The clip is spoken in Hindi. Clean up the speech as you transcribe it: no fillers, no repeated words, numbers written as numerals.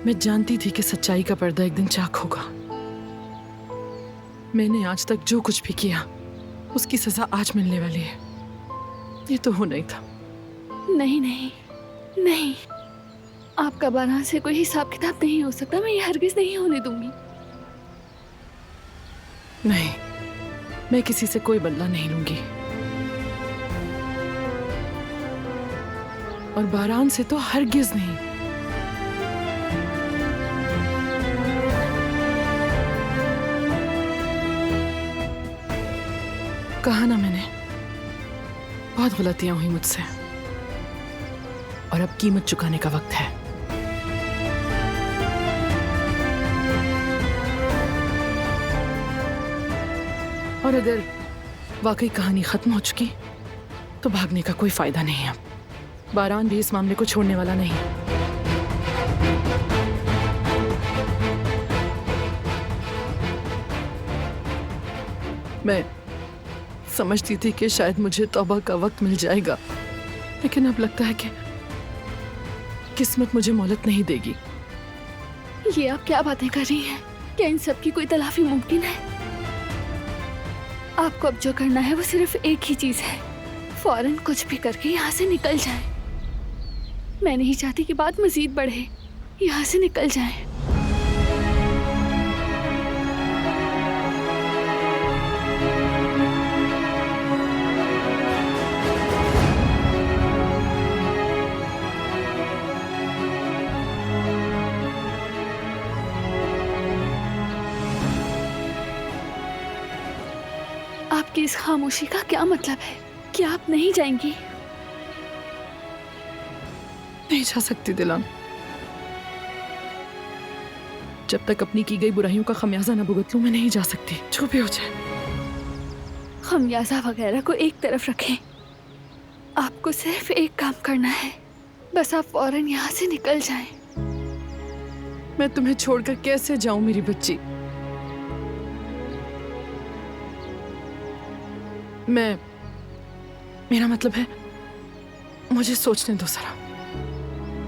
मैं जानती थी कि सच्चाई का पर्दा एक दिन चाक होगा। मैंने आज तक जो कुछ भी किया उसकी सजा आज मिलने वाली है। ये तो हो नहीं था। नहीं नहीं नहीं, आपका बारह से कोई हिसाब किताब नहीं हो सकता। मैं ये हरगिज नहीं होने दूंगी। नहीं, मैं किसी से कोई बदला नहीं लूंगी। और बारान से तो हरगिज नहीं। कहा ना मैंने, बहुत गलतियां हुई मुझसे और अब कीमत चुकाने का वक्त है। और अगर वाकई कहानी खत्म हो चुकी तो भागने का कोई फायदा नहीं है। बारान भी इस मामले को छोड़ने वाला नहीं है। मैं समझती थी कि शायद मुझे तौबा का वक्त मिल जाएगा, लेकिन अब लगता है कि किस्मत मुझे मोहलत नहीं देगी। ये आप क्या बातें कर रही हैं? क्या इन सब की कोई तलाफी मुमकिन है? आपको अब जो करना है वो सिर्फ एक ही चीज है, फौरन कुछ भी करके यहाँ से निकल जाएं। मैं नहीं चाहती कि बात मजीद बढ़े। यहाँ से निकल जाएं। आपकी इस खामोशी का क्या मतलब है? क्या आप नहीं जाएंगी? नहीं जा सकती दिलान। जब तक अपनी की गई बुराइयों का खमियाजा न भुगत लूं, मैं नहीं जा सकती, जो भी हो जाए। खमियाजा वगैरह को एक तरफ रखें। आपको सिर्फ एक काम करना है, बस आप फौरन यहाँ से निकल जाएं। मैं तुम्हें छोड़कर कैसे जाऊं मेरी बच्ची? मेरा मतलब है, मुझे सोचने दो जरा।